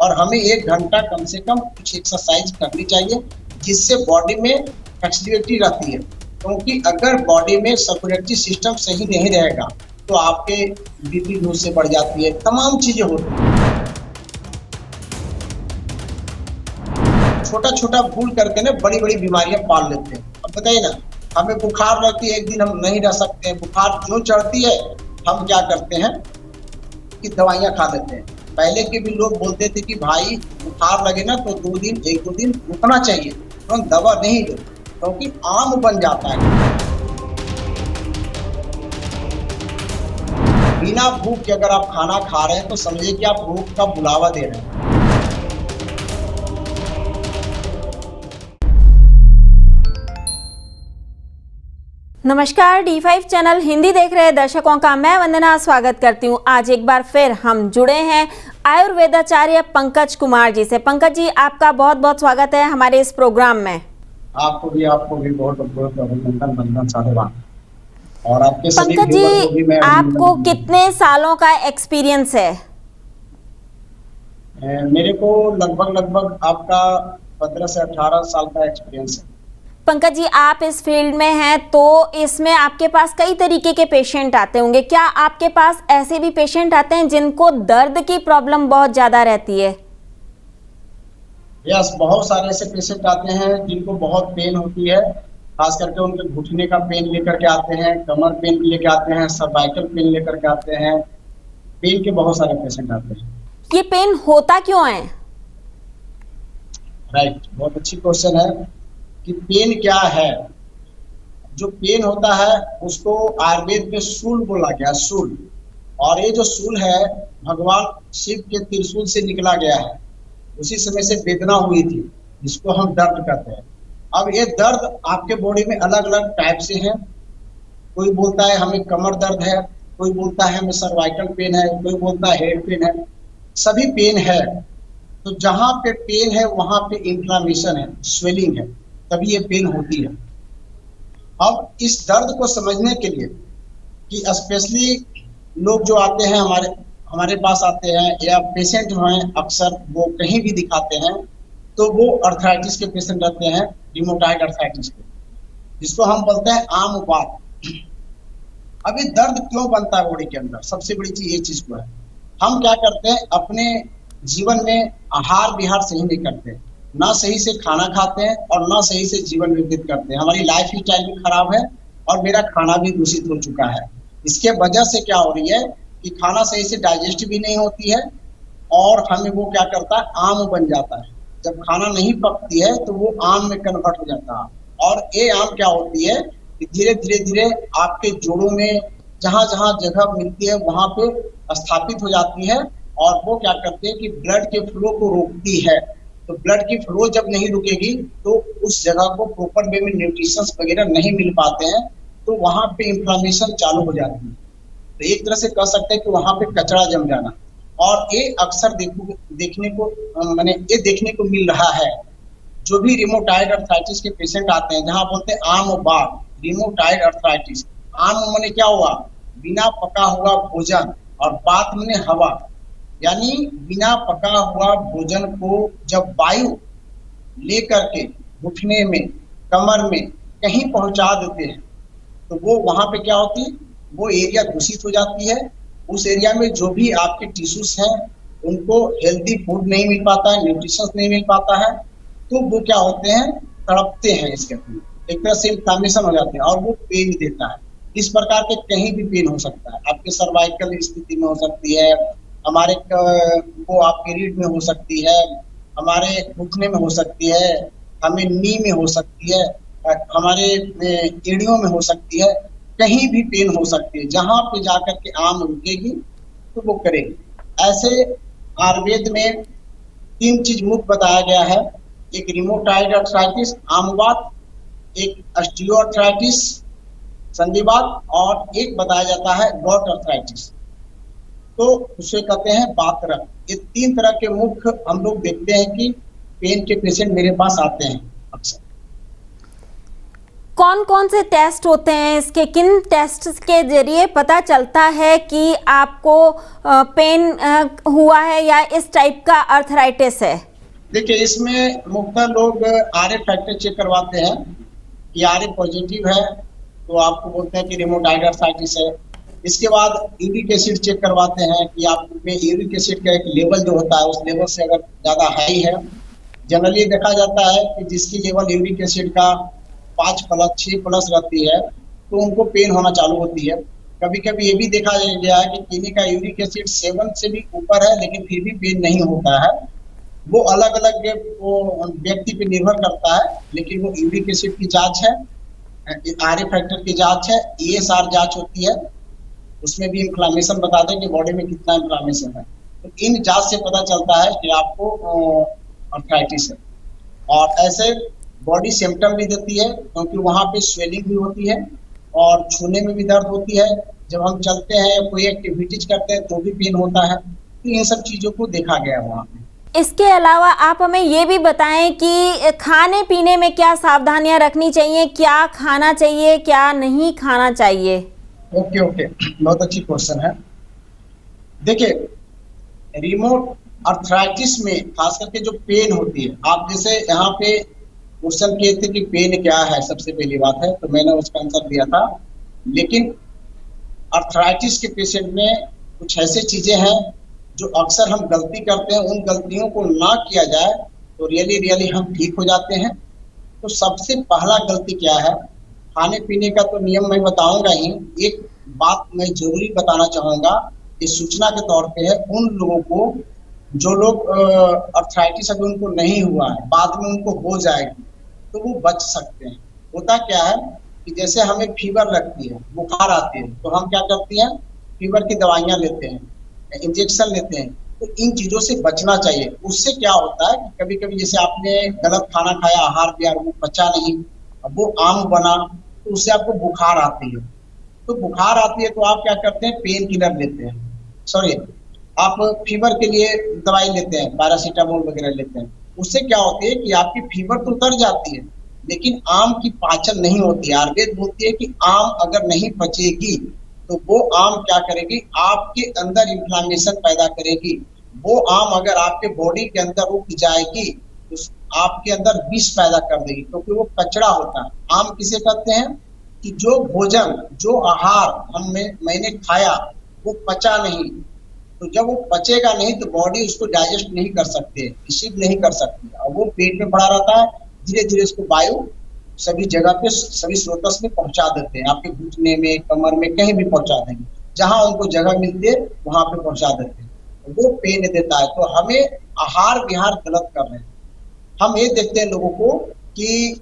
और हमें 1 घंटा कम से कम कुछ एक्सरसाइज करनी चाहिए जिससे बॉडी में फ्लेक्सिबिलिटी रहती है, क्योंकि अगर बॉडी में सर्कुलेटरी सिस्टम सही नहीं रहेगा तो आपके बीपी भी उससे बढ़ जाती है, तमाम चीजें होती हैं। छोटा छोटा भूल करके ना बड़ी बड़ी बीमारियां पाल लेते हैं। अब बताइए ना, हमें बुखार लगती है, एक दिन हम नहीं रह सकते हैं, बुखार जो चढ़ती है हम क्या करते हैं कि दवाइयां खा लेते हैं। पहले के भी लोग बोलते थे कि भाई बुखार लगे ना तो 2 दिन 1-2 दिन रुकना चाहिए, तो दवा नहीं लो, क्योंकि आम बन जाता है। बिना भूख के अगर आप खाना खा रहे हैं तो समझिए कि आप भूख का बुलावा दे रहे हैं। नमस्कार, D5 चैनल हिंदी देख रहे दर्शकों का मैं वंदना स्वागत करती हूं। आज एक बार फिर हम जुड़े हैं आयुर्वेदाचार्य पंकज कुमार जी से। पंकज जी, आपका बहुत बहुत स्वागत है हमारे इस प्रोग्राम में। आपको भी बहुत बहुत अभिनंदन, वंदन, साधुवाद। और आपके सभी पंकज व्यूअर को भी जी, मैं आपको कितने सालों का एक्सपीरियंस है? मेरे को लगभग आपका 15 से 18 साल का एक्सपीरियंस है। पंकज जी, आप इस फील्ड में हैं तो इसमें आपके पास कई तरीके के पेशेंट आते होंगे। क्या आपके पास ऐसे भी पेशेंट आते हैं जिनको दर्द की प्रॉब्लम बहुत ज्यादा रहती है? यस, बहुत सारे ऐसे पेशेंट आते हैं जिनको बहुत पेन होती है, खास करके उनके घुटने का पेन लेकर के आते हैं, कमर पेन लेकर आते हैं, सर्वाइकल पेन लेकर के आते हैं। पेन के बहुत सारे पेशेंट आते हैं। ये पेन होता क्यों है? राइट, बहुत अच्छी क्वेश्चन है कि पेन क्या है। जो पेन होता है उसको आयुर्वेद में शूल बोला गया, शूल। और ये जो शूल है भगवान शिव के त्रिशूल से निकला गया है। उसी समय से वेदना हुई थी, जिसको हम दर्द कहते हैं। अब ये दर्द आपके बॉडी में अलग अलग टाइप से है। कोई बोलता है हमें कमर दर्द है, कोई बोलता है हमें सर्वाइकल पेन है, कोई बोलता है हेड पेन है। सभी पेन है। तो जहां पे पेन है वहां पे इन्फ्लामेशन है, स्वेलिंग है, तभी ये पेन होती है। अब इस दर्द को समझने के लिए कि स्पेशली लोग जो आते हैं हमारे पास आते हैं या पेशेंट जो हैं अक्सर वो कहीं भी दिखाते हैं तो वो अर्थराइटिस के पेशेंट रहते हैं, रिमोटाइड अर्थराइटिस के, जिसको हम बोलते हैं आम बात। अभी दर्द क्यों बनता है बॉडी के अंदर, सबसे बड़ी चीज ये चीज को है। हम क्या करते हैं अपने जीवन में आहार विहार सही नहीं करते, ना सही से खाना खाते हैं और ना सही से जीवन व्यतीत करते हैं। हमारी लाइफ स्टाइल भी खराब है और मेरा खाना भी दूषित हो चुका है। इसके वजह से क्या हो रही है कि खाना सही से डाइजेस्ट भी नहीं होती है और हमें वो क्या करता है, आम बन जाता है। जब खाना नहीं पकती है तो वो आम में कन्वर्ट हो जाता है। और ये आम क्या होती है कि धीरे धीरे आपके जोड़ों में जहां जहां जगह मिलती है वहां पे स्थापित हो जाती है। और वो क्या करते हैं कि ब्लड के फ्लो को रोकती है। तो ब्लड की फ्लो जब नहीं रुकेगी तो उस जगह को प्रॉपर वे में न्यूट्रिशंस वगैरह नहीं मिल पाते हैं, तो वहां पे इंफ्लेमेशन चालू हो जाती है। तो एक तरह से कह सकते हैं कि वहां पे कचरा जम जाना। और ये अक्सर देखने को मिल रहा है। जो भी रिमोटाइड अर्थराइटिस के पेशेंट आते हैं, जहां बोलते हैं आम बात, रिमोटाइड अर्थराइटिस। आम माने क्या हुआ, बिना पका हुआ भोजन, और बात माने हवा, यानी बिना पका हुआ भोजन को जब वायु लेकर के घुटने में, कमर में कहीं पहुंचा देते हैं तो वो वहां पे क्या होती है, वो एरिया दूषित हो जाती है। उस एरिया में जो भी आपके टिश्यूज हैं उनको हेल्दी फूड नहीं मिल पाता है, न्यूट्रिशन नहीं मिल पाता है, तो वो क्या होते हैं, तड़पते हैं। इसके एक तरह से इंफ्लेमेशन हो जाते हैं और वो पेन देता है। इस प्रकार के कहीं भी पेन हो सकता है। आपके सर्वाइकल स्थिति में हो सकती है, हमारे वो आपके रीढ़ में हो सकती है, हमारे घुटने में हो सकती है, हमें नी में हो सकती है, हमारे एड़ियों में हो सकती है, कहीं भी पेन हो सकती है। जहां पे जाकर के आम रुकेगी तो वो करेगी। ऐसे आयुर्वेद में 3 चीज मुख्य बताया गया है। एक रिमोटाइड अर्थराइटिस, आमवात, एक ऑस्टियोआर्थराइटिस, संधिवात, और एक बताया जाता है गॉट अर्थराइटिस। तो उसे कहते हैं वातरक। ये 3 तरह के मुख्य हम लोग देखते हैं कि पेन के पेशेंट मेरे पास आते हैं अक्सर। कौन कौन से टेस्ट होते हैं इसके, किन टेस्ट के जरिए पता चलता है कि आपको पेन हुआ है या इस टाइप का अर्थराइटिस है? देखिए, इसमें मुख्यतः लोग आरए फैक्टर चेक करवाते हैं कि आरए पॉजिटिव है तो आपको बोलते हैं कि रिमोटाइड आर्थराइटिस है। इसके बाद यूरिक एसिड चेक करवाते हैं कि आप में यूरिक एसिड का एक लेवल जो होता है उस लेवल से अगर ज़्यादा हाई है, जनरली देखा जाता है कि जिसकी लेवल यूरिक एसिड का 5+, 6+ रहती है तो उनको पेन होना चालू होती है। कभी कभी ये भी देखा गया है कि किसी का यूरिक एसिड 7 से भी ऊपर है लेकिन फिर भी पेन नहीं होता है। वो अलग अलग वो व्यक्ति पे निर्भर करता है, लेकिन वो यूरिक एसिड की जांच है, आरए फैक्टर की जांच है, ईएसआर जांच होती है, उसमें भी इन्फ्लामेशन बताते हैं कि बॉडी में कितना इन्फ्लामेशन है। तो इन जांच से पता चलता है कि आपको आर्थराइटिस है। और ऐसे बॉडी सिम्टम भी देती है क्योंकि वहाँ पे स्वेलिंग भी होती है और छूने में भी दर्द होती है। जब हम चलते हैं, कोई एक्टिविटीज करते हैं तो भी पेन होता है। तो इन सब चीज़ों को देखा गया है वहाँ पे। इसके अलावा आप हमें ये भी बताएं कि खाने पीने में क्या सावधानियां रखनी चाहिए, क्या खाना चाहिए, क्या नहीं खाना चाहिए? ओके, बहुत अच्छी क्वेश्चन है। देखिए, रिमोट आर्थराइटिस में खास करके जो पेन होती है, आप जैसे यहाँ पे क्वेश्चन किए थे कि पेन क्या है, सबसे पहली बात है तो मैंने उसका आंसर दिया था। लेकिन आर्थराइटिस के पेशेंट में कुछ ऐसे चीजें हैं जो अक्सर हम गलती करते हैं, उन गलतियों को ना किया जाए तो रियली हम ठीक हो जाते हैं। तो सबसे पहला गलती क्या है, खाने पीने का तो नियम मैं बताऊंगा ही, एक बात मैं जरूरी बताना चाहूंगा, इस सूचना के तौर पे है उन लोगों को जो लोग आर्थराइटिस अभी उनको नहीं हुआ है, बाद में उनको हो जाएगी तो वो बच सकते हैं। होता क्या है कि जैसे हमें फीवर लगती है, बुखार आती है, तो हम क्या करते हैं, फीवर की दवाइयाँ लेते हैं, इंजेक्शन लेते हैं। तो इन चीज़ों से बचना चाहिए। उससे क्या होता है कि कभी कभी जैसे आपने गलत खाना खाया, आहार विहार वो पचा नहीं, अब वो आम बना तो उससे आपको बुखार आती है। तो बुखार आती है तो आप क्या करते हैं, पेन किलर लेते हैं, सॉरी आप फीवर के लिए दवाई लेते हैं, पैरासीटामोल वगैरह लेते हैं। उससे क्या होती है कि आपकी फीवर तो उतर जाती है लेकिन आम की पाचन नहीं होती है। आयुर्वेद बोलती है कि आम अगर नहीं पचेगी तो वो आम क्या करेगी, आपके अंदर इन्फ्लामेशन पैदा करेगी। वो आम अगर आपके बॉडी के अंदर रुक जाएगी तो आपके अंदर विष पैदा कर देगी, क्योंकि वो कचरा होता है। आम किसे कहते हैं कि जो भोजन, जो आहार मैंने खाया वो पचा नहीं, तो जब वो पचेगा नहीं तो बॉडी उसको डाइजेस्ट नहीं कर सकती, रिसीव नहीं कर सकती, और वो पेट में पड़ा रहता है। धीरे धीरे इसको वायु सभी जगह पे, सभी स्रोतस में पहुंचा देते हैं, आपके घुटने में, कमर में, कहीं भी पहुंचा देंगे, जहां उनको जगह मिलती है वहां पे पहुंचा देते हैं, वो पेन देता है। तो हमें आहार विहार गलत कर रहे हैं। हम ये देखते हैं लोगों को कि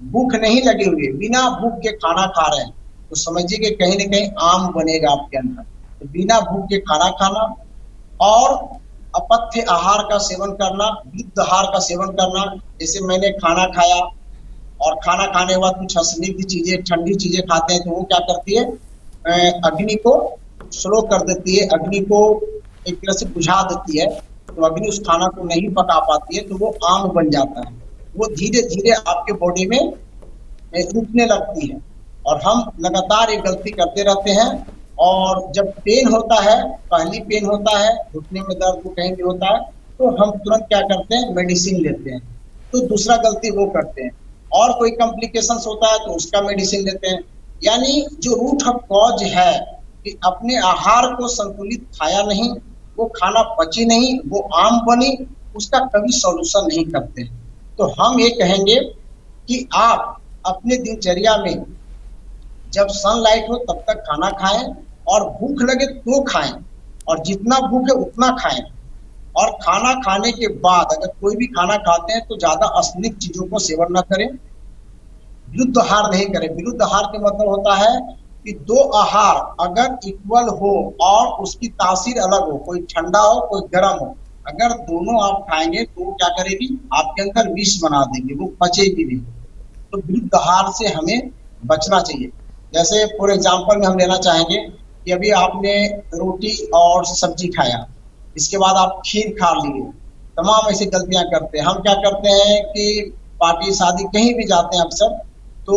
भूख नहीं लगी हुई है, बिना भूख के खाना खा रहे हैं, तो समझिए कि कहीं ना कहीं आम बनेगा आपके अंदर। तो बिना भूख के खाना खाना और अपथ्य आहार का सेवन करना, विरुद्ध आहार का सेवन करना। जैसे मैंने खाना खाया और खाना खाने के बाद कुछ स्निग्ध चीजें, ठंडी चीजें खाते हैं तो वो क्या करती है, अग्नि को स्लो कर देती है, अग्नि को एक तरह से बुझा देती है। तो अग्नि उस खाना को नहीं पका पाती है तो वो आम बन जाता है। वो धीरे धीरे आपके बॉडी में रुकने लगती है और हम लगातार ये गलती करते रहते हैं। और जब पेन होता है, पहली पेन होता है, घुटने में दर्द को कहीं भी होता है, तो हम तुरंत क्या करते हैं, मेडिसिन लेते हैं। तो दूसरा गलती वो करते हैं। और कोई कॉम्प्लिकेशंस होता है तो उसका मेडिसिन लेते हैं। यानी जो रूट ऑफ कॉज है कि अपने आहार को संतुलित खाया नहीं, वो खाना पची नहीं, वो आम बनी, उसका कभी सॉल्यूशन नहीं करते। तो हम ये कहेंगे कि आप अपने दिनचर्या में जब सनलाइट हो तब तक खाना खाएं और भूख लगे तो खाएं, और जितना भूख है उतना खाएं। और खाना खाने के बाद अगर कोई भी खाना खाते हैं तो ज्यादा अस्निग्ध चीजों को सेवन न करें, विरुद्ध आहार नहीं करें। विरुद्ध आहार के मतलब होता है कि दो आहार अगर इक्वल हो और उसकी तासीर अलग हो, कोई ठंडा हो कोई गर्म हो, अगर दोनों आप खाएंगे तो वो क्या करेगी, आपके अंदर विष बना देंगे, वो पचेगी नहीं। तो विरुद्ध आहार से हमें बचना चाहिए। जैसे फॉर एग्जाम्पल में हम लेना चाहेंगे कि अभी आपने रोटी और सब्जी खाया, इसके बाद आप खीर खा लिए, तमाम ऐसी गलतियां करते हैं। हम क्या करते हैं कि पार्टी शादी कहीं भी जाते हैं अक्सर, तो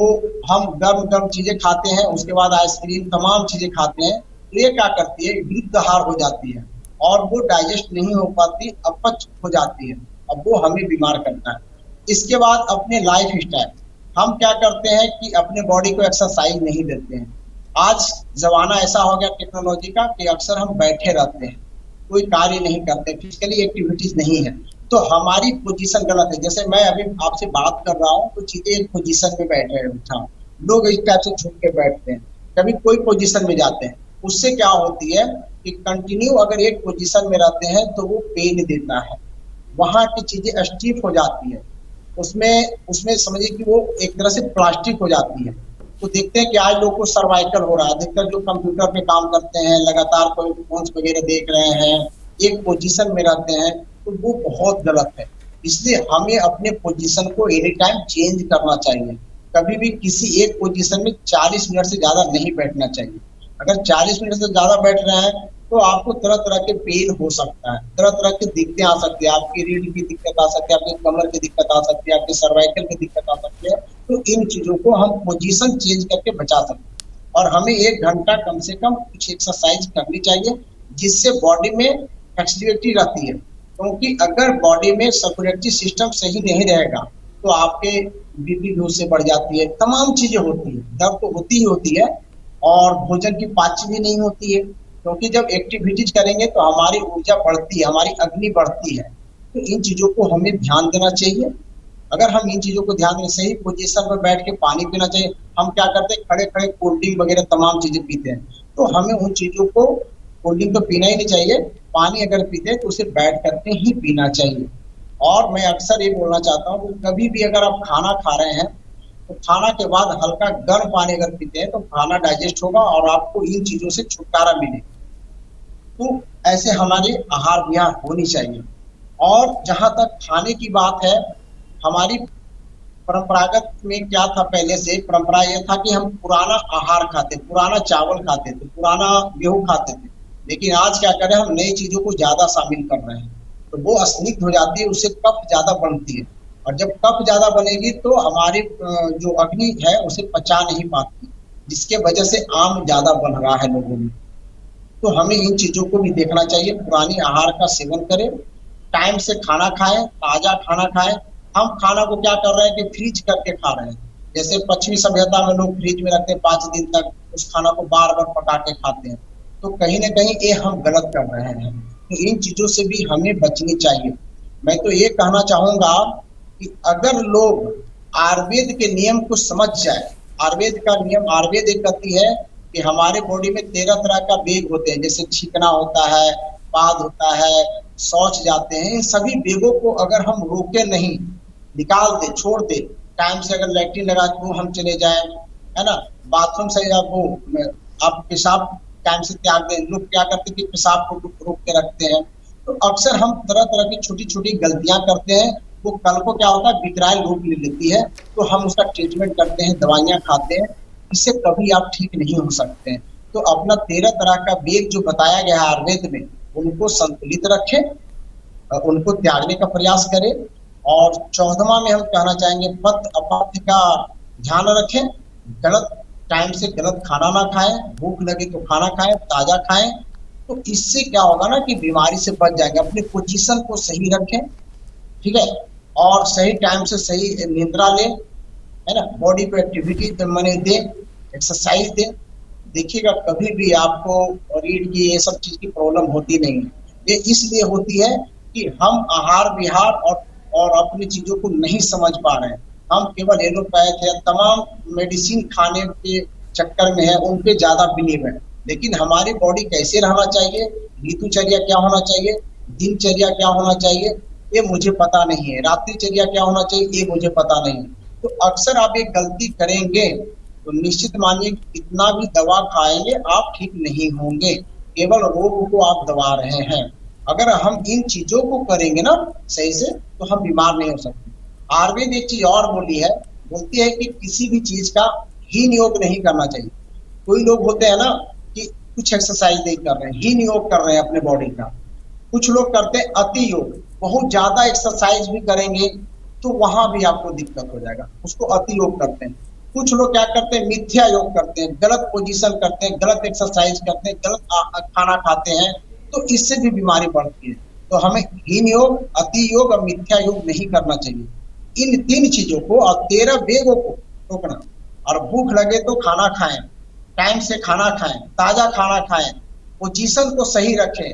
हम गर्म गर्म चीजें खाते हैं, उसके बाद आइसक्रीम तमाम चीजें खाते हैं, तो ये क्या करती है, विरुद्ध आहार हो जाती है और वो डाइजेस्ट नहीं हो पाती, अपच हो जाती है, अब वो हमें बीमार करता है। इसके बाद अपने लाइफ स्टाइल, हम क्या करते हैं कि अपने बॉडी को एक्सरसाइज नहीं देते हैं। आज जमाना ऐसा हो गया टेक्नोलॉजी का कि अक्सर हम बैठे रहते हैं, कोई कार्य नहीं करते, फिजिकली एक्टिविटीज नहीं है, तो हमारी पोजीशन गलत है। जैसे मैं अभी आपसे बात कर रहा हूँ तो सीधे एक पोजीशन में बैठे बैठा, लोग इस टाइप से झुक के बैठते हैं, कभी कोई पोजीशन में जाते हैं, उससे क्या होती है कि कंटिन्यू अगर एक पोजीशन में रहते हैं तो वो पेन देता है, वहां की चीजें स्टिफ हो जाती है, उसमें उसमें समझिए कि वो एक तरह से प्लास्टिक हो जाती है। तो देखते हैं कि आज लोग को सर्वाइकल हो रहा है, अधिकतर जो कंप्यूटर पे काम करते हैं, लगातार कोई फोन्स वगैरह देख रहे हैं, एक पोजीशन में रहते हैं, तो वो बहुत गलत है। इसलिए हमें अपने पोजीशन को एनी टाइम चेंज करना चाहिए, कभी भी किसी एक पोजीशन में 40 मिनट से ज्यादा नहीं बैठना चाहिए। अगर 40 मिनट से ज्यादा बैठ रहे हैं तो आपको तरह तरह के पेन हो सकता है, तरह तरह की दिक्कतें आ सकती है, आपकी रीढ़ की दिक्कत आ सकती है, आपकी कमर की दिक्कत आ सकती है, आपकी सर्वाइकल की दिक्कत आ सकती है। तो इन चीजों को हम पोजीशन चेंज करके बचा सकते हैं और हमें 1 घंटा कम से कम कुछ एक्सरसाइज करनी चाहिए जिससे बॉडी में फ्लेक्सिबिलिटी रहती है, क्योंकि अगर बॉडी में सर्कुलेटरी सिस्टम सही नहीं रहेगा तो आपके बीपी भी उससे बढ़ जाती है, तमाम चीजें होती है, दर्द तो होती ही होती है और भोजन की पाच्य भी नहीं होती है, क्योंकि जब एक्टिविटीज करेंगे तो हमारी ऊर्जा बढ़ती है, हमारी अग्नि बढ़ती है। तो इन चीजों को हमें ध्यान देना चाहिए। अगर हम इन चीजों को ध्यान दें, सही पोजीशन पर बैठ के पानी पीना चाहिए। हम क्या करते हैं, खड़े खड़े कोल्ड ड्रिंक वगैरह तमाम चीजें पीते हैं, तो हमें उन चीजों को, कोल्ड ड्रिंक तो पीना ही नहीं चाहिए, पानी अगर पीते हैं तो उसे बैठ करके ही पीना चाहिए। और मैं अक्सर ये बोलना चाहता हूँ कि कभी भी अगर आप खाना खा रहे हैं तो खाना के बाद हल्का गर्म पानी अगर पीते हैं तो खाना डाइजेस्ट होगा और आपको इन चीजों से छुटकारा मिलेगा। तो ऐसे हमारे आहार विहार होनी चाहिए। और जहां तक खाने की बात है, हमारी परंपरागत में क्या था, पहले से परंपरा यह था कि हम पुराना आहार खाते, पुराना चावल खाते थे, पुराना गेहूं खाते थे, लेकिन आज क्या करें, हम नई चीजों को ज्यादा शामिल कर रहे हैं, तो वो स्निग्ध हो जाती है, उससे कफ ज्यादा बनती है और जब कफ ज्यादा बनेगी तो हमारी जो अग्नि है उसे पचा नहीं पाती, जिसके वजह से आम ज्यादा बन रहा है लोगों में। तो हमें इन चीजों को भी देखना चाहिए, पुरानी आहार का सेवन करें, टाइम से खाना खाएं, ताजा खाना खाएं। हम खाना को क्या कर रहे हैं कि फ्रीज करके खा रहे हैं, जैसे पश्चिमी सभ्यता में लोग फ्रीज में रखते हैं 5 दिन तक, उस खाना को बार बार पका के खाते हैं, तो कहीं ना कहीं ये हम गलत कर रहे हैं। तो इन चीजों से भी हमें बचनी चाहिए। मैं तो ये कहना चाहूंगा कि अगर लोग आयुर्वेद के नियम को समझ जाए, आयुर्वेद का नियम, आयुर्वेद एक कहती है कि हमारे बॉडी में 13 तरह का वेग होते हैं, जैसे छींकना होता है, पाद होता है, शौच जाते हैं, इन सभी वेगों को अगर हम रोके नहीं, निकाल दे, छोड़ दे, टाइम से अगर लैट्रिन लगा तो हम चले जाए, है ना, बाथरूम से आप पेशाब टाइम से त्याग दें। लोग क्या करते हैं कि पेशाब को रोक के रखते हैं, तो अक्सर हम तरह तरह की छोटी छोटी गलतियां करते हैं, वो कल को क्या होता है, विकराल रूप ले लेती है, तो हम उसका ट्रीटमेंट करते हैं, दवाइयां खाते हैं, इससे कभी आप ठीक नहीं हो सकते हैं। तो अपना 13 तरह का वेग जो बताया गया है आयुर्वेद में, उनको संतुलित रखें, उनको त्यागने का प्रयास करें। और 14वां में हम कहना चाहेंगे, पथ अपथ्य का ध्यान रखें, गलत टाइम से गलत खाना ना खाएं, भूख लगे तो खाना खाएं, ताजा खाएं, तो इससे क्या होगा ना कि बीमारी से बच जाएंगे। अपनी पोजीशन को सही रखें, ठीक है, और सही टाइम से सही निद्रा लें, है ना, बॉडी को एक्टिविटी मने दें, एक्सरसाइज दें। देखिएगा कभी भी आपको रीढ़ की ये सब चीज की प्रॉब्लम होती नहीं है। ये इसलिए होती है कि हम आहार विहार और अपनी चीजों को नहीं समझ पा रहे हैं। हम केवल एलोपैथ या तमाम मेडिसिन खाने के चक्कर में है, उन पे ज्यादा बिलीव है, लेकिन हमारी बॉडी कैसे रहना चाहिए, ऋतुचर्या क्या होना चाहिए, दिनचर्या क्या होना चाहिए, ये मुझे पता नहीं है, रात्रिचर्या क्या होना चाहिए, ये मुझे पता नहीं है। तो अक्सर आप एक गलती करेंगे तो निश्चित मानिए कितना भी दवा खाएंगे आप ठीक नहीं होंगे, केवल रोग को आप दबा रहे हैं। अगर हम इन चीजों को करेंगे ना सही से, तो हम बीमार नहीं हो सकते। आयुर्वेद एक चीज और बोलती है कि किसी भी चीज का हीन योग नहीं करना चाहिए। कोई लोग होते हैं ना कि कुछ एक्सरसाइज नहीं कर रहे हैं, हीन योग कर रहे हैं अपने बॉडी का। कुछ लोग करते हैं अति योग, बहुत ज्यादा एक्सरसाइज भी करेंगे तो वहां भी आपको दिक्कत हो जाएगा, उसको अति योग करते हैं। कुछ लोग क्या करते हैं, मिथ्या योग करते हैं, गलत पोजीशन करते हैं, गलत एक्सरसाइज करते हैं, गलत खाना खाते हैं, तो इससे भी बीमारी बढ़ती है। तो हमें हीन योग, अति योग और मिथ्या योग नहीं करना चाहिए। इन 3 चीजों को और 13 वेगों को रोकना। और भूख लगे तो खाना खाएं, टाइम से खाना खाएं, ताजा खाना खाएं, पोजीशन को सही रखें,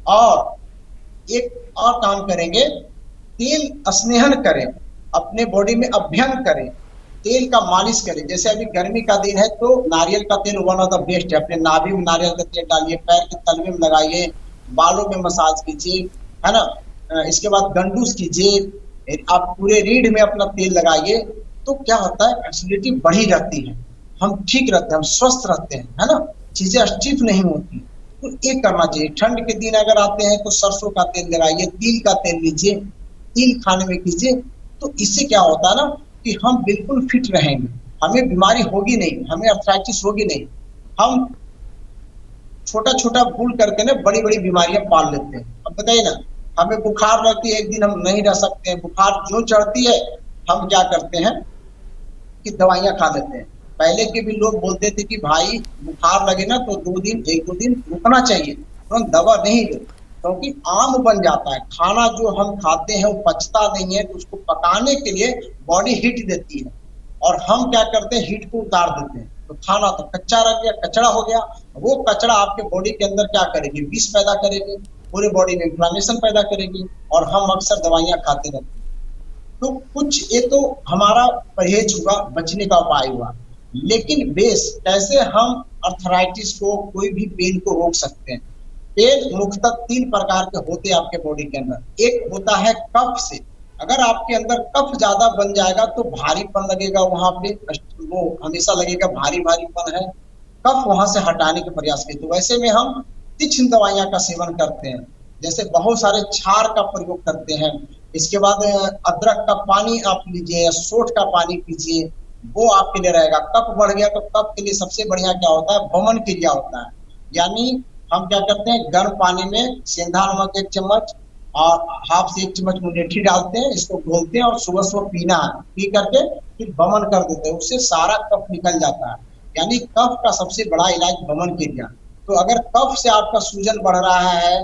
और एक और काम करेंगे, तेल स्नेहन करें, अपने बॉडी में अभ्यंग करें, तेल का मालिश करें। जैसे अभी गर्मी का दिन है तो नारियल का तेल वन ऑफ द बेस्ट है। अपने नाभि में नारियल का तेल डालिए, पैर के तलवे में लगाइए, बालों में मसाज कीजिए, है ना। इसके बाद गंडूस कीजिए, आप पूरे रीढ़ में अपना तेल लगाइए। तो क्या होता है, एसिडिटी बढ़ी रहती है, हम ठीक रहते हैं, हम स्वस्थ रहते हैं, है ना, चीजें स्टिफ नहीं होती। तो ये करना चाहिए। ठंड के दिन अगर आते हैं तो सरसों का तेल लगाइए, तिल का तेल लीजिए, तिल खाने में कीजिए। तो इससे क्या होता है ना कि हम बिल्कुल फिट रहेंगे, हमें बीमारी होगी नहीं, हमें अर्थराइटिस होगी नहीं। हम छोटा छोटा भूल करके ना बड़ी बड़ी बीमारियां पाल लेते हैं। अब बताइए ना, हमें बुखार लगती है, एक दिन हम नहीं रह सकते हैं, बुखार जो चढ़ती है हम क्या करते हैं कि दवाइयां खा लेते हैं। पहले के भी लोग बोलते थे कि भाई बुखार लगे ना तो 2 दिन 1-2 दिन रुकना चाहिए, तुरंत दवा नहीं लो, क्योंकि आम बन जाता है। खाना जो हम खाते हैं वो पचता नहीं है, तो उसको पकाने के लिए बॉडी हीट देती है, और हम क्या करते हैं, हीट को उतार देते हैं। तो खाना तो कच्चा रह गया, कचरा हो गया। वो कचरा आपके बॉडी के अंदर क्या करेगी, विष पैदा करेगी, पूरे बॉडी में इंफ्लेमेशन पैदा करेगी, और हम अक्सर दवाइयां खाते रहते हैं। तो कुछ ये तो हमारा परहेज हुआ, बचने का उपाय हुआ। लेकिन बेस कैसे हम अर्थराइटिस को, कोई भी पेन को रोक सकते हैं। पेन मुख्यतः 3 प्रकार के होते हैं आपके बॉडी के अंदर। एक होता है कफ से। अगर आपके अंदर कफ ज्यादा बन जाएगा तो भारीपन लगेगा, वहां पे वो हमेशा लगेगा भारी भारीपन है, कफ वहां से हटाने के प्रयास करें। तो वैसे में हम तीक्ष्ण दवाइयां का सेवन करते हैं, जैसे बहुत सारे क्षार का प्रयोग करते हैं। इसके बाद अदरक का पानी आप लीजिए या सोंठ का पानी पीजिए, वो आपके लिए रहेगा। कफ बढ़ गया तो कफ के लिए सबसे बढ़िया क्या होता है, वमन क्रिया होता है। यानी हम क्या करते हैं, गर्म पानी में सेंधा नमक 1 चम्मच और हाफ से 1 चम्मच मुलेठी डालते हैं, इसको घोलते हैं और सुबह सुबह पीना है। पी करके फिर वमन कर देते हैं, उससे सारा कफ निकल जाता है। यानी कफ का सबसे बड़ा इलाज वमन क्रिया। तो अगर कफ से आपका सूजन बढ़ रहा है,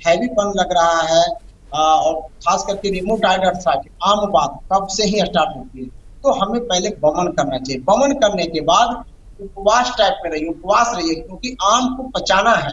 हैवीपन लग रहा है, और खास करके रिमोटाइड अर्थराइटिस, आम बात कफ से ही स्टार्ट होती है, तो हमें पहले वमन करना चाहिए। वमन करने के बाद उपवास टाइप में रहिए, उपवास रहिए, क्योंकि आम को पचाना है,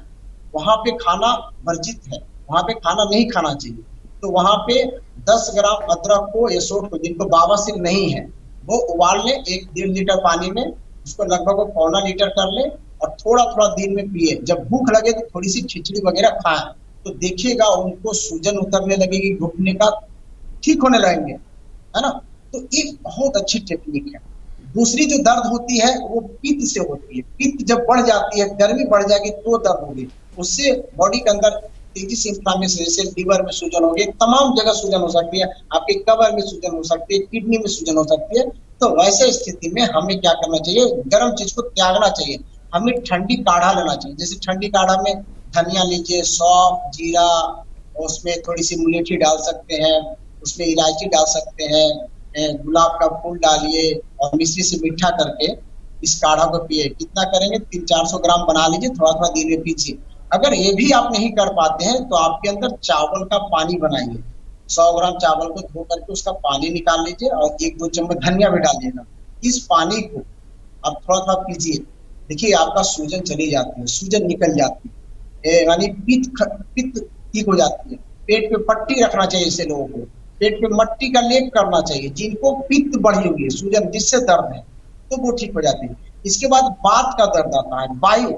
वहां पे खाना वर्जित है, वहां पे खाना नहीं खाना चाहिए। तो वहां पे 10 ग्राम अदरक को या सोंठ को, जिनको बवासीर नहीं है, वो उबाल ले 1-1.5 लीटर पानी में, उसको लगभग 1/4 लीटर कर ले और थोड़ा थोड़ा दिन में पिए। जब भूख लगे तो थोड़ी सी खिचड़ी वगैरह खाएं, तो देखिएगा उनको सूजन उतरने लगेगी, घुटने का ठीक होने लगेंगे, है ना। तो एक बहुत अच्छी टेक्निक है। दूसरी जो दर्द होती है वो पित्त से होती है। पित्त जब बढ़ जाती है, गर्मी बढ़ जाएगी तो दर्द होगी, उससे बॉडी के अंदर तेजी से इंफ्लेमेशन, जैसे लीवर में सूजन होगी, तमाम जगह सूजन हो सकती है, आपके कबर में सूजन हो सकती है, किडनी में सूजन हो सकती है। तो वैसे स्थिति में हमें क्या करना चाहिए, गर्म चीज को त्यागना चाहिए, हमें ठंडी काढ़ा लेना चाहिए। जैसे ठंडी काढ़ा में धनिया लीजिए, सौंफ, जीरा, उसमें थोड़ी सी मुलेठी डाल सकते हैं, उसमें इलायची डाल सकते हैं, गुलाब का फूल डालिए और मिश्री से मीठा करके इस काढ़ा को पिए। कितना करेंगे, 300-400 ग्राम बना लीजिए, थोड़ा थोड़ा दिन में पीजिए। अगर ये भी आप नहीं कर पाते हैं तो आपके अंदर चावल का पानी बनाइए, 100 ग्राम चावल को धो करके उसका पानी निकाल लीजिए और 1-2 चम्मच धनिया भी डालिएगा। इस पानी को आप थोड़ा थोड़ा पीजिए, देखिए आपका सूजन चली जाती है, सूजन निकल जाती है, यानी पित्त ठीक हो जाती है। पेट पे पट्टी रखना चाहिए ऐसे लोगों को, पेट पे मट्टी का लेप करना चाहिए जिनको पित्त बढ़ी हुई है, सूजन जिससे दर्द है, तो वो ठीक हो जाती है। इसके बाद बात का दर्द आता है, वायु।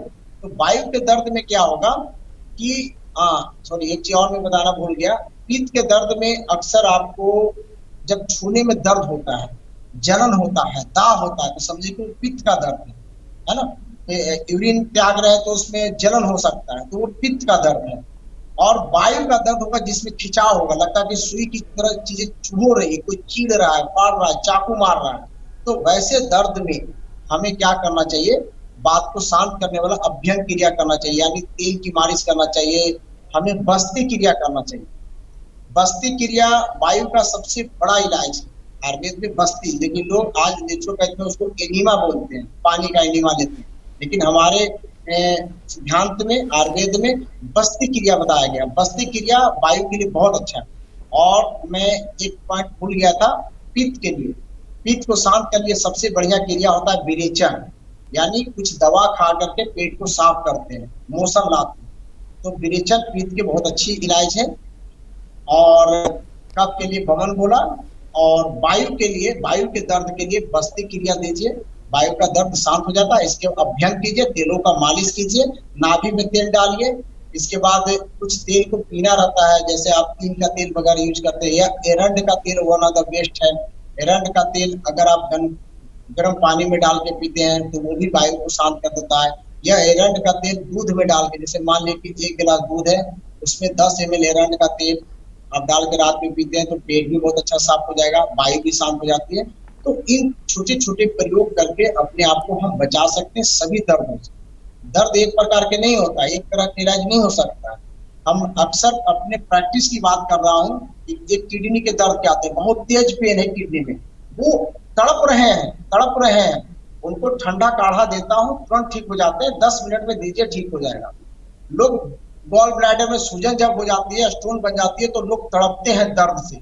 तो वायु के दर्द में क्या होगा कि सॉरी एक चीज और मैं बताना भूल गया, पित्त के दर्द में अक्सर आपको जब छूने में दर्द होता है, जलन होता है, दाह होता है, तो समझिए कि पित्त का दर्द है ना। यूरिन त्याग रहे तो उसमें जलन हो सकता है, तो वो पित्त का दर्द है। और वायु का दर्द होगा जिसमें खिंचाव होगा, लगता है कि सुई की तरह चीजें चुभो रही है, कोई चीड़ रहा है, फाड़ रहा है, चाकू मार रहा है। तो वैसे दर्द में हमें क्या करना चाहिए, बात को शांत करने वाला अभ्यंग क्रिया करना चाहिए, यानी तेल की मालिश करना चाहिए, हमें बस्ती क्रिया करना चाहिए। बस्ती क्रिया वायु का सबसे बड़ा इलाज है। आयुर्वेद में बस्ती, लेकिन लोग आज नेचुरोपैथ में उसको एनीमा बोलते हैं, पानी का एनीमा लेते हैं। लेकिन हमारे सिद्धांत में, आयुर्वेद में बस्ती क्रिया बताया गया। बस्ती क्रिया वायु के लिए बहुत अच्छा है। और मैं एक पॉइंट भूल गया था, पित्त के लिए, पित्त को शांत करने के लिए सबसे बढ़िया क्रिया होता है विरेचन, यानी कुछ दवा खा करके पेट को साफ करते हैं, मोशन लाते हैं। तो विरेचन पित्त के बहुत अच्छी इलाज है। और कफ के लिए बमन बोला, और वायु के लिए, वायु के दर्द के लिए बस्ती क्रिया दीजिए, वायु का दर्द शांत हो जाता है। इसके अभ्यंग कीजिए, तेलों का मालिश कीजिए, नाभि में तेल डालिए। इसके बाद कुछ तेल को पीना रहता है, जैसे आप नीम का तेल वगैरह यूज करते हैं, या एरंड का तेल वन ऑफ द बेस्ट है। एरंड का तेल अगर आप गर्म पानी में डाल के पीते हैं तो वो भी वायु को शांत कर देता है। या एरंड का तेल दूध में डाल के, जैसे मान लीजिए कि 1 गिलास दूध है, उसमें 10 ml एरंड का तेल आप डाल के रात में पीते हैं तो पेट भी बहुत अच्छा साफ हो जाएगा, वायु भी शांत हो जाती है। तो इन छोटे छोटे प्रयोग करके अपने आप को हम बचा सकते हैं सभी दर्दों से। दर्द एक प्रकार के नहीं होता, एक तरह का इलाज नहीं हो सकता। हम अक्सर अपने प्रैक्टिस की बात कर रहा हूँ, एक किडनी के दर्द क्या आते हैं, बहुत तेज पेन है किडनी में, वो तड़प रहे हैं, उनको ठंडा काढ़ा देता हूँ, तुरंत ठीक हो जाते हैं, 10 मिनट में दीजिए ठीक हो जाएगा। लोग गॉल ब्लैडर में सूजन जब हो जाती है, स्टोन बन जाती है, तो लोग तड़पते हैं दर्द से,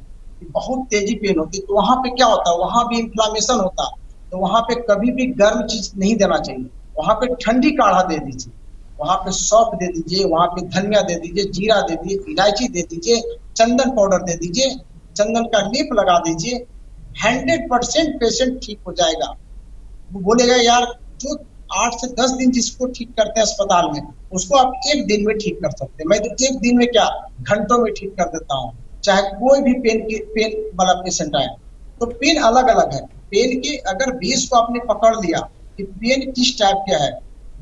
बहुत तेजी पेन होती है। तो वहां पे क्या होता है, वहां भी इन्फ्लामेशन होता है। तो वहां पे कभी भी गर्म चीज नहीं देना चाहिए, वहां पे ठंडी काढ़ा दे दीजिए, वहां पे सौंफ दे दीजिए, वहां पे धनिया दे दीजिए, जीरा दे दीजिए, इलायची दे दीजिए, चंदन पाउडर दे दीजिए, चंदन का लेप लगा दीजिए, 100% पेशेंट ठीक हो जाएगा। वो बोलेगा यार जो 8 से 10 दिन जिसको ठीक करते हैं अस्पताल में, उसको आप 1 दिन में ठीक कर सकते हैं। मैं तो 1 दिन में क्या, घंटों में ठीक कर देता हूँ, चाहे कोई भी पेन वाला पेशेंट आए। तो पेन अलग अलग है, पेन के अगर बेस को आपने पकड़ लिया कि पेन किस टाइप का है,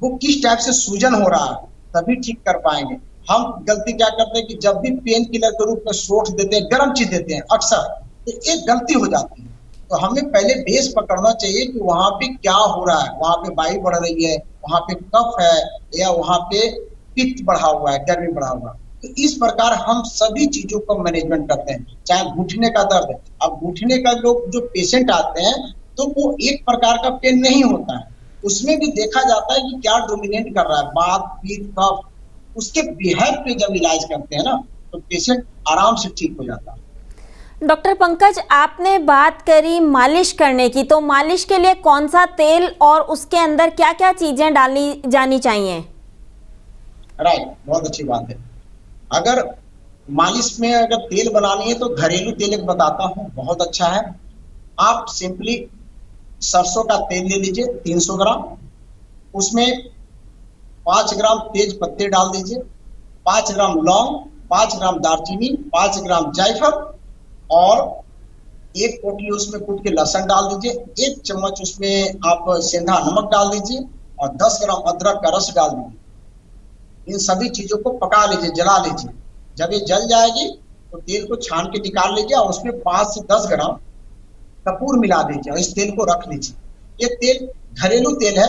वो किस टाइप से सूजन हो रहा है, तभी ठीक कर पाएंगे। हम गलती क्या करते हैं कि जब भी पेन किलर के रूप में सोठ देते हैं, गर्म चीज देते हैं अक्सर, तो एक गलती हो जाती है। तो हमें पहले बेस पकड़ना चाहिए कि वहां पे क्या हो रहा है, वहां पे वायु बढ़ रही है, वहां पे कफ है, या वहां पे पित्त बढ़ा हुआ है, गर्मी बढ़ा हुआ है। तो इस प्रकार हम सभी चीजों का मैनेजमेंट करते हैं। चाहे घुटने का दर्द है, अब घुटने का लोग जो पेशेंट आते हैं तो वो एक प्रकार का पेन नहीं होता है, उसमें भी देखा जाता है कि क्या डोमिनेट कर रहा है, बात, पित्त, कफ, उसके बिहेव पे जब इलाज करते हैं ना तो पेशेंट आराम से ठीक हो जाता है। डॉक्टर पंकज, आपने बात करी मालिश करने की, तो मालिश के लिए कौन सा तेल और उसके अंदर क्या क्या चीजें डाली जानी चाहिए? राइट, बहुत अच्छी बात है। अगर मालिश में अगर तेल बनानी है तो घरेलू तेल एक बताता हूँ, बहुत अच्छा है। आप सिंपली सरसों का तेल ले लीजिए 300 ग्राम, उसमें 5 ग्राम तेज पत्ते डाल दीजिए, 5 ग्राम लौंग, 5 ग्राम दालचीनी, 5 ग्राम जायफल, और 1 पोटली उसमें कूट के लहसुन डाल दीजिए, 1 चम्मच उसमें आप सेंधा नमक डाल दीजिए, और 10 ग्राम अदरक का रस डाल दीजिए। इन सभी चीजों को पका लीजिए, जला लीजिए। जब ये जल जाएगी तो तेल को छान के निकाल लीजिए, और उसमें 5 से 10 ग्राम कपूर मिला दीजिए, और इस तेल को रख लीजिए। ये तेल घरेलू तेल है,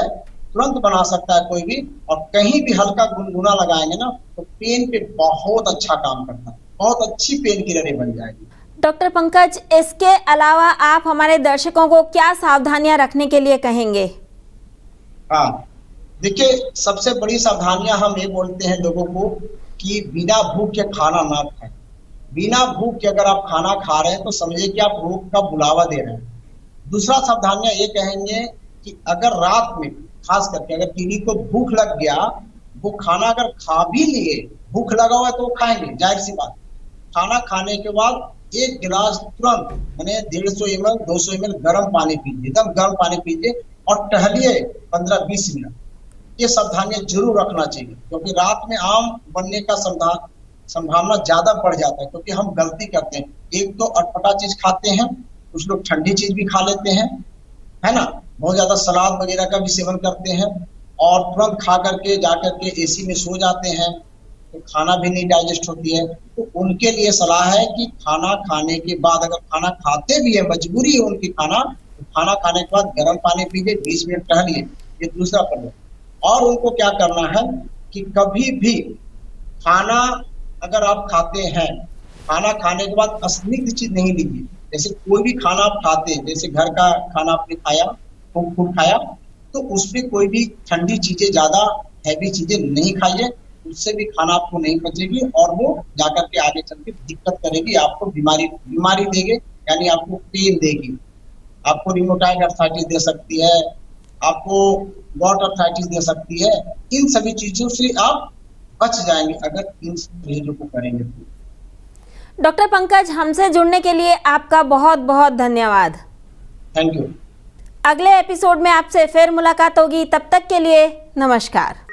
तुरंत बना सकता है कोई भी, और कहीं भी हल्का गुनगुना लगाएंगे ना तो पेन पे बहुत अच्छा काम करता है, बहुत अच्छी पेन किलर बन जाएगी। डॉक्टर पंकज, इसके अलावा आप हमारे दर्शकों को क्या सावधानियां रखने के लिए कहेंगे? हाँ, देखिए सबसे बड़ी सावधानियां हम ये बोलते हैं लोगों को कि बिना भूख के खाना ना खाएं। बिना भूख के अगर आप खाना खा रहे हैं तो समझिए कि आप भूख का बुलावा दे रहे हैं। दूसरा सावधानियां ये कहेंगे कि अगर रात में खास करके अगर किसी को भूख लग गया, वो खाना अगर खा भी लिए, भूख लगा हुआ है तो वो खाएंगे, जाहिर सी बात। खाना खाने के बाद 1 गिलास तुरंत मैंने 150 ml 200 ml गर्म पानी पीजिए, एकदम गर्म पानी पीजिए, और टहलिए 15-20 मिनट। ये सावधानियां जरूर रखना चाहिए, क्योंकि रात में आम बनने का संभावना ज्यादा बढ़ जाता है, क्योंकि हम गलती करते हैं। एक तो अटपटा चीज खाते हैं, कुछ लोग ठंडी चीज भी खा लेते हैं, है ना, बहुत ज्यादा सलाद वगैरह का भी सेवन करते हैं, और तुरंत खा करके जा करके एसी में सो जाते हैं, तो खाना भी नहीं डाइजेस्ट होती है। तो उनके लिए सलाह है कि खाना खाने के बाद, अगर खाना खाते भी है, मजबूरी है उनकी खाना, तो खाना खाने के बाद गर्म पानी पीजिए, 20 मिनट टहलिए। ये दूसरा प्रयोग। और उनको क्या करना है कि कभी भी खाना अगर आप खाते हैं खाना खाने के बाद स्निग्ध चीज नहीं लीजिए। जैसे कोई भी खाना आप खाते हैं, जैसे घर का खाना आपने खाया, खूब खाया, तो उसमें कोई भी ठंडी चीजें, ज्यादा हैवी चीजें नहीं खाइए, उससे भी खाना आपको नहीं पचेगी और वो जाकर के आगे चल के दिक्कत करेगी, आपको बीमारी देगी, यानी आपको पेन देगी, आपको रिमोटाइड अर्थराइटिस दे सकती है, आपको गॉट अर्थराइटिस दे सकती है। इन सभी चीजों से आप बच जाएंगे अगर इन चीजों को करेंगे तो। डॉक्टर पंकज, हमसे जुड़ने के लिए आपका बहुत बहुत धन्यवाद। Thank you. अगले एपिसोड में आपसे फिर मुलाकात होगी, तब तक के लिए नमस्कार।